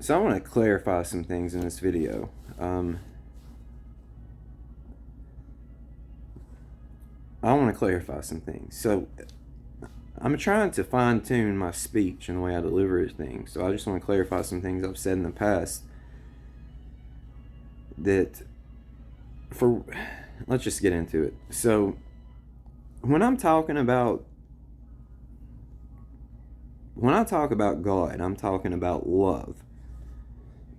So I want to clarify some things in this video. I want to clarify some things. So I'm trying to fine tune my speech and the way I deliver things. So I just want to clarify some things I've said in the past that let's just get into it. So when I talk about God, I'm talking about love.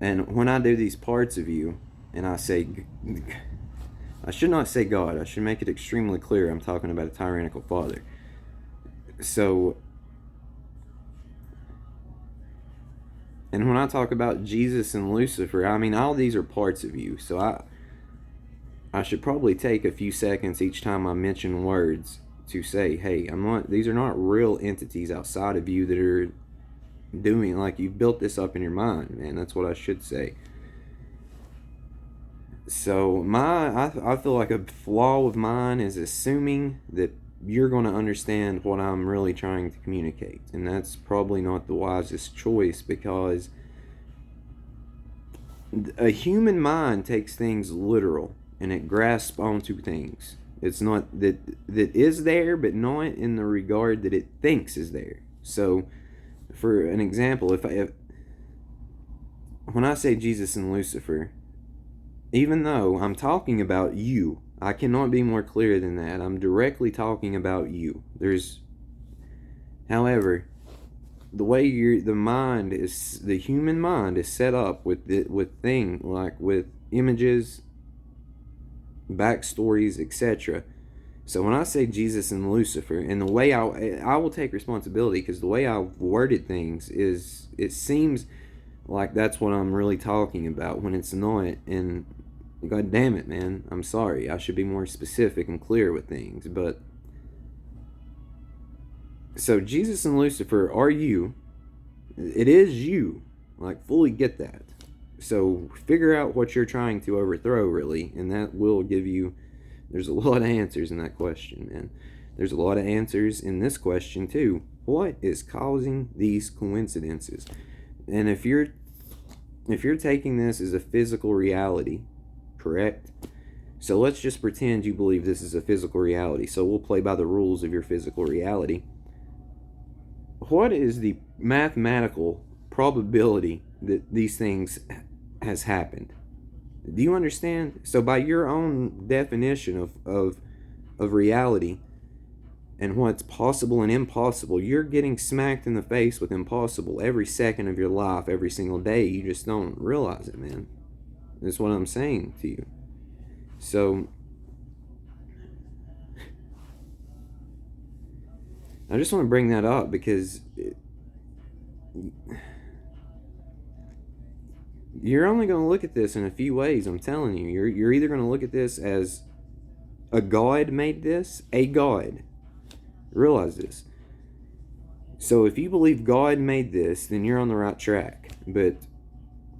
And when I do these parts of you, and I say, I should not say God, I should make it extremely clear I'm talking about a tyrannical father. So, and when I talk about Jesus and Lucifer, I mean, all these are parts of you. So I should probably take a few seconds each time I mention words to say, hey, these are not real entities outside of you that are doing, like, you've built this up in your mind, man. That's what I should say. So I feel like a flaw with mine is assuming that you're going to understand what I'm really trying to communicate, and that's probably not the wisest choice, because a human mind takes things literal and it grasps onto things. It's not that is there, but not in the regard that it thinks is there. So, for an example, if when I say Jesus and Lucifer, even though I'm talking about you, I cannot be more clear than that. I'm directly talking about you. However, the way the human mind is set up with things like with images, backstories, etc. So when I say Jesus and Lucifer, and the way I will take responsibility, because the way I've worded things is, it seems like that's what I'm really talking about when it's not. And God damn it, man, I'm sorry. I should be more specific and clear with things. But so Jesus and Lucifer are you. It is you. Like, fully get that. So figure out what you're trying to overthrow, really, and that will give you. There's a lot of answers in that question, and there's a lot of answers in this question too. What is causing these coincidences? And if you're taking this as a physical reality, correct? So let's just pretend you believe this is a physical reality. So we'll play by the rules of your physical reality. What is the mathematical probability that these things has happened? Do you understand? So by your own definition of reality and what's possible and impossible, you're getting smacked in the face with impossible every second of your life, every single day. You just don't realize it, man. That's what I'm saying to you. So I just want to bring that up because you're only going to look at this in a few ways. I'm telling you, you're either going to look at this as a God made this, a God. Realize this. So if you believe God made this, then you're on the right track. But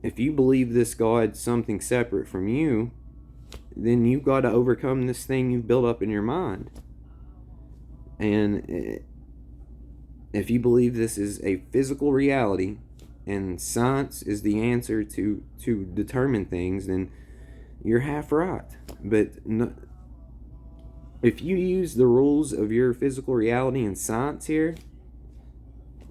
if you believe this God's something separate from you, then you've got to overcome this thing you've built up in your mind. And if you believe this is a physical reality and science is the answer to determine things, then you're half right. But no, if you use the rules of your physical reality and science here,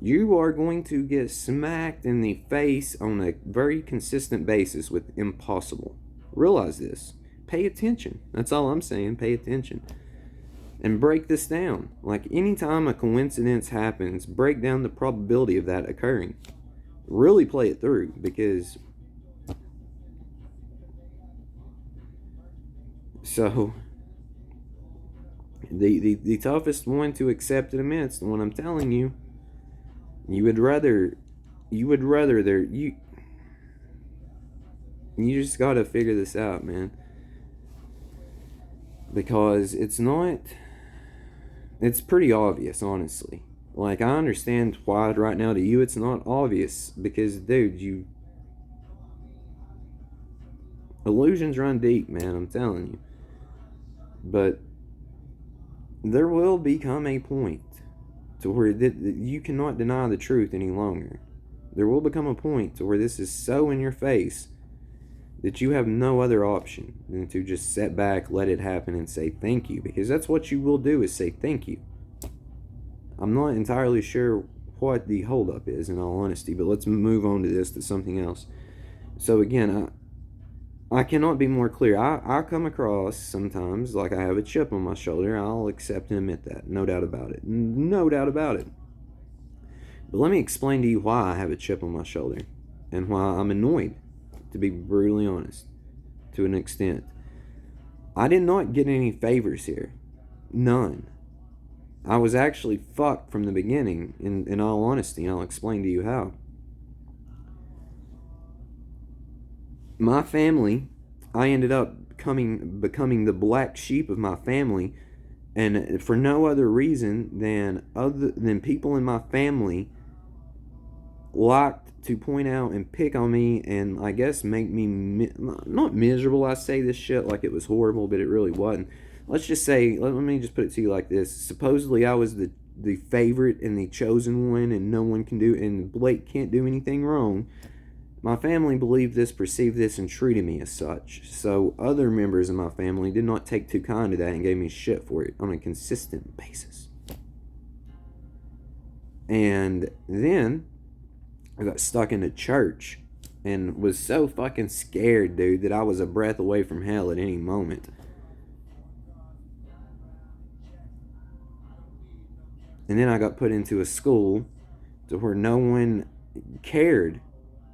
you are going to get smacked in the face on a very consistent basis with impossible. Realize this. Pay attention. That's all I'm saying. Pay attention. And break this down. Like, anytime a coincidence happens, break down the probability of that occurring. Really play it through, because so the toughest one to accept in amidst the one I'm telling you, you just gotta figure this out, man. Because it's pretty obvious, honestly. Like, I understand why right now to you it's not obvious, because, dude, illusions run deep, man, I'm telling you. But there will become a point to where you cannot deny the truth any longer. There will become a point to where this is so in your face that you have no other option than to just sit back, let it happen, and say thank you. Because that's what you will do, is say thank you. I'm not entirely sure what the holdup is, in all honesty, but let's move on to something else. So again, I cannot be more clear. I come across sometimes like I have a chip on my shoulder. I'll accept and admit that. No doubt about it. No doubt about it. But let me explain to you why I have a chip on my shoulder and why I'm annoyed, to be brutally honest, to an extent. I did not get any favors here. None. I was actually fucked from the beginning, in all honesty, and I'll explain to you how. My family, I ended up becoming the black sheep of my family, and for no other reason than people in my family liked to point out and pick on me, and I guess make me not miserable. I say this shit like it was horrible, but it really wasn't. Let's just say, let me just put it to you like this. Supposedly I was the favorite and the chosen one, and no one can do, and Blake can't do anything wrong. My family believed this, perceived this, and treated me as such. So other members of my family did not take too kind to that and gave me shit for it on a consistent basis. And then I got stuck in a church and was so fucking scared, dude, that I was a breath away from hell at any moment. And then I got put into a school to where no one cared.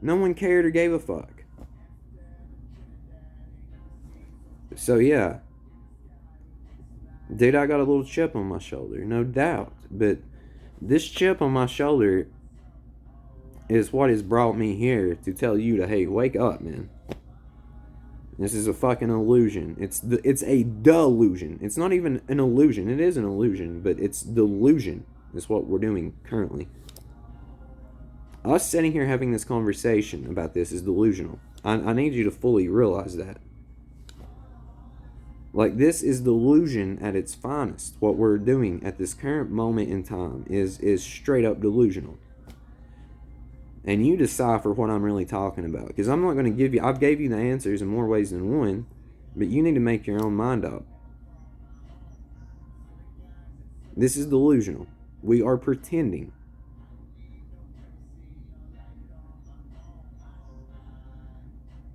No one cared or gave a fuck. So yeah. Dude, I got a little chip on my shoulder, no doubt. But this chip on my shoulder is what has brought me here to tell you to, hey, wake up, man. This is a fucking illusion. It's a delusion. It's not even an illusion. It is an illusion, but it's delusion is what we're doing currently. Us sitting here having this conversation about this is delusional. I need you to fully realize that. Like, this is delusion at its finest. What we're doing at this current moment in time is straight up delusional. And you decipher what I'm really talking about. Because I'm not going to give you... I've gave you the answers in more ways than one. But you need to make your own mind up. This is delusional. We are pretending.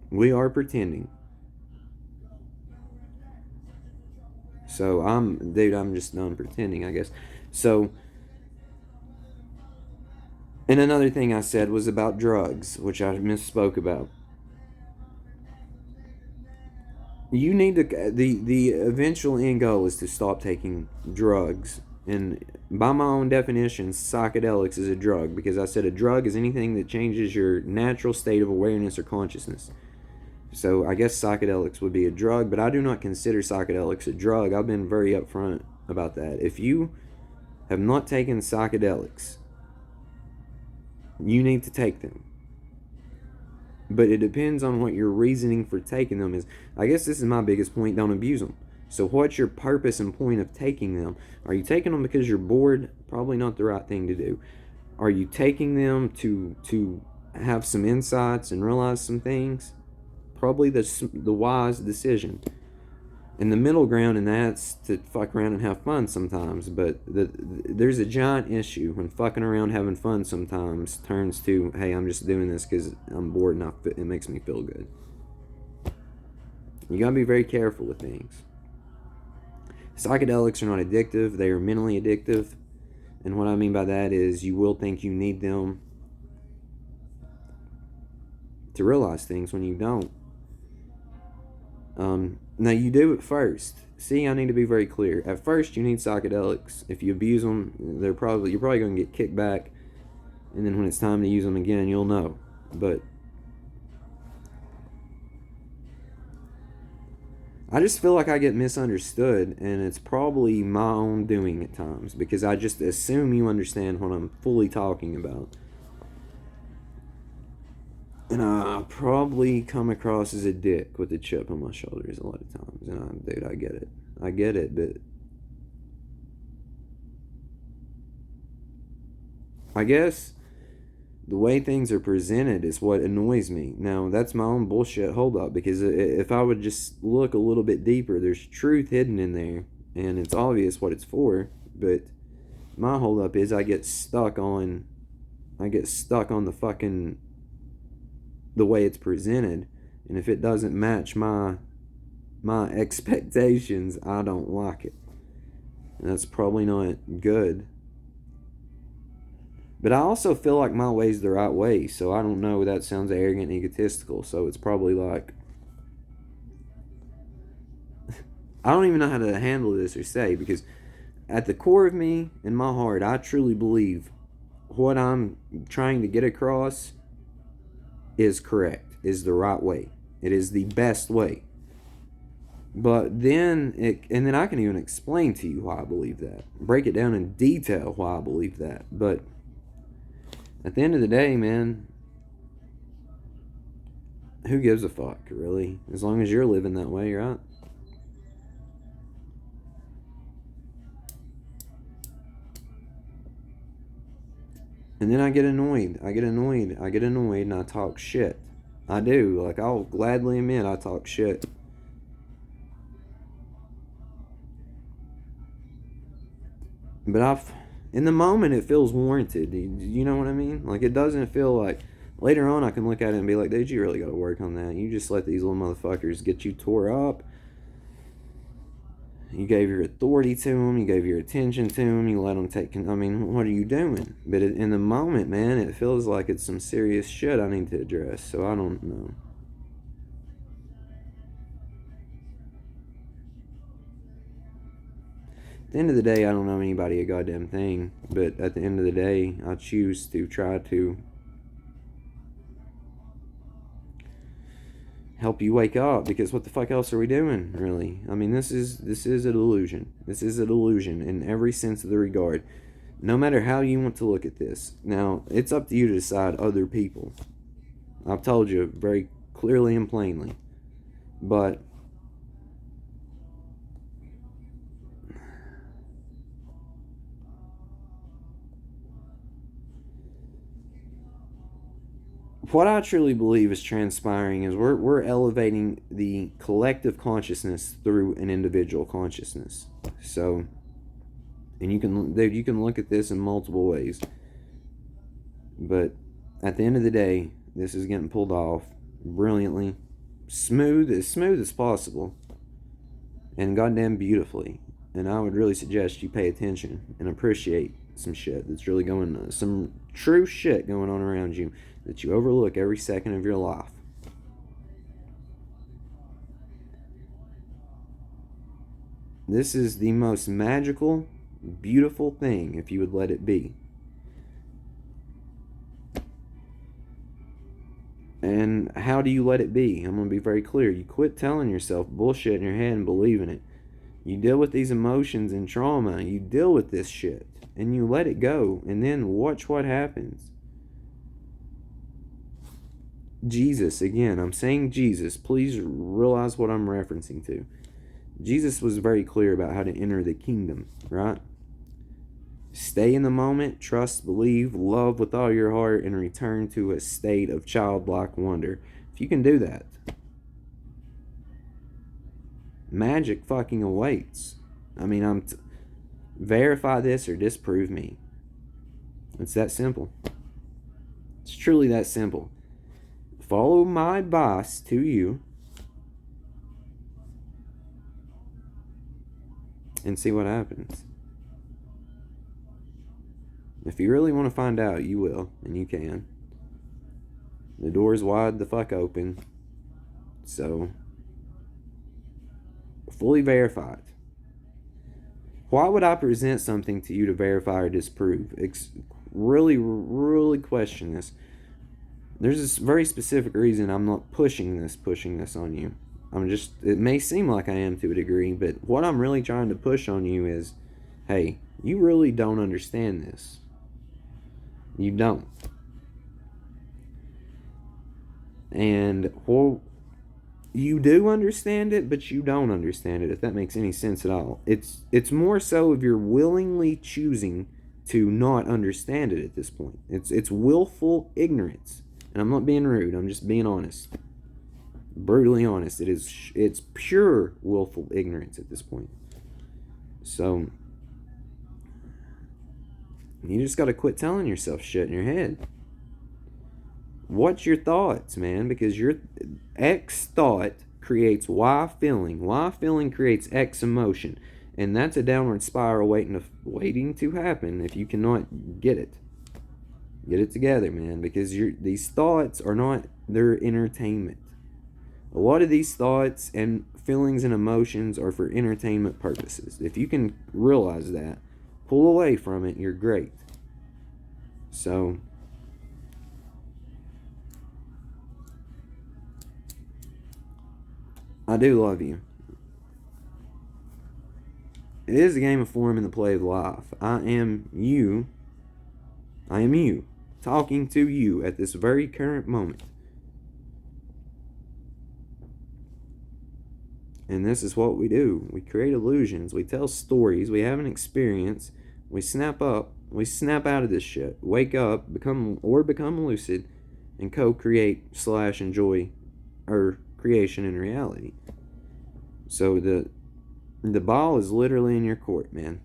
We are pretending. So I'm just done pretending, I guess. So... And another thing I said was about drugs, which I misspoke about. You need to... The eventual end goal is to stop taking drugs. And by my own definition, psychedelics is a drug. Because I said a drug is anything that changes your natural state of awareness or consciousness. So I guess psychedelics would be a drug, but I do not consider psychedelics a drug. I've been very upfront about that. If you have not taken psychedelics, you need to take them. But it depends on what your reasoning for taking them is. I guess this is my biggest point. Don't abuse them. So what's your purpose and point of taking them? Are you taking them because you're bored? Probably not the right thing to do. Are you taking them to have some insights and realize some things? Probably the wise decision. And the middle ground in that's to fuck around and have fun sometimes. But there's a giant issue when fucking around having fun sometimes turns to, hey, I'm just doing this because I'm bored and it makes me feel good. You gotta be very careful with things. Psychedelics are not addictive. They are mentally addictive. And what I mean by that is you will think you need them to realize things when you don't. Now you do it first. See, I need to be very clear. At first, you need psychedelics. If you abuse them, you're probably going to get kicked back, and then when it's time to use them again, you'll know. But I just feel like I get misunderstood, and it's probably my own doing at times because I just assume you understand what I'm fully talking about. And I probably come across as a dick with a chip on my shoulders a lot of times. And dude, I get it. I get it, but I guess The way things are presented is what annoys me. Now, that's my own bullshit holdup, because if I would just look a little bit deeper, there's truth hidden in there, and it's obvious what it's for. But my holdup is I get stuck on the fucking, the way it's presented, and if it doesn't match my expectations, I don't like it. And that's probably not good. But I also feel like my way's the right way, so I don't know, that sounds arrogant and egotistical, so it's probably like, I don't even know how to handle this or say, because at the core of me, in my heart, I truly believe what I'm trying to get across is correct, is the right way. It is the best way. But then I can even explain to you why I believe that. Break it down in detail why I believe that. But at the end of the day, man, who gives a fuck, really? As long as you're living that way, right? And then I get annoyed, and I talk shit. I do. Like, I'll gladly admit I talk shit. But in the moment, it feels warranted. You know what I mean? Like, it doesn't feel like, later on I can look at it and be like, dude, you really got to work on that. You just let these little motherfuckers get you tore up. You gave your authority to them. You gave your attention to them. You let them take, I mean, what are you doing? But in the moment, man, it feels like it's some serious shit I need to address. So I don't know. At the end of the day, I don't know anybody a goddamn thing. But at the end of the day, I choose to try to help you wake up, because what the fuck else are we doing, really? I mean, this is a delusion. This is a delusion in every sense of the regard. No matter how you want to look at this. Now, it's up to you to decide, other people. I've told you very clearly and plainly. But what I truly believe is transpiring is we're elevating the collective consciousness through an individual consciousness. So, and you can look at this in multiple ways. But at the end of the day, this is getting pulled off brilliantly, smooth as possible, and goddamn beautifully. And I would really suggest you pay attention and appreciate some shit that's really going on, some true shit going on around you that you overlook every second of your life. This is the most magical, beautiful thing if you would let it be. And how do you let it be? I'm going to be very clear. You quit telling yourself bullshit in your head and believing it. You deal with these emotions and trauma. You deal with this shit. And you let it go. And then watch what happens. Jesus, again, I'm saying Jesus. Please realize what I'm referencing to. Jesus was very clear about how to enter the kingdom, right? Stay in the moment, trust, believe, love with all your heart, and return to a state of childlike wonder. If you can do that, magic fucking awaits. I mean, verify this or disprove me. It's that simple. It's truly that simple. Follow my advice to you and see what happens. If you really want to find out, you will, and you can. The door's wide the fuck open. So, fully verify it. Why would I present something to you to verify or disprove? Really, really question this. There's this very specific reason I'm not pushing this on you. It may seem like I am to a degree, but what I'm really trying to push on you is, hey, you really don't understand this. You don't. And, well, you do understand it, but you don't understand it, if that makes any sense at all. It's more so if you're willingly choosing to not understand it at this point. It's willful ignorance. And I'm not being rude, I'm just being honest. Brutally honest. It's pure willful ignorance at this point. So you just got to quit telling yourself shit in your head. What's your thoughts, man? Because your X thought creates Y feeling. Y feeling creates X emotion. And that's a downward spiral waiting to happen if you cannot get it. Get it together, man, because these thoughts are not, they're entertainment. A lot of these thoughts and feelings and emotions are for entertainment purposes. If you can realize that, pull away from it, you're great. So I do love you. It is a game of form and the play of life. I am you. Talking to you at this very current moment. And this is what we do. We create illusions. We tell stories. We have an experience. We snap up. We snap out of this shit. Wake up, become lucid, and co-create / enjoy our creation in reality. So the ball is literally in your court, man.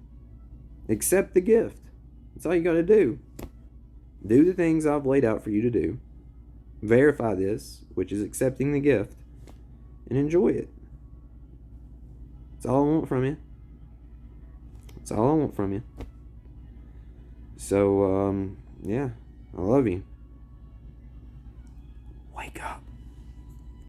Accept the gift. That's all you got to do. Do the things I've laid out for you to do. Verify this, which is accepting the gift, and enjoy it. That's all I want from you. That's all I want from you. So, yeah, I love you.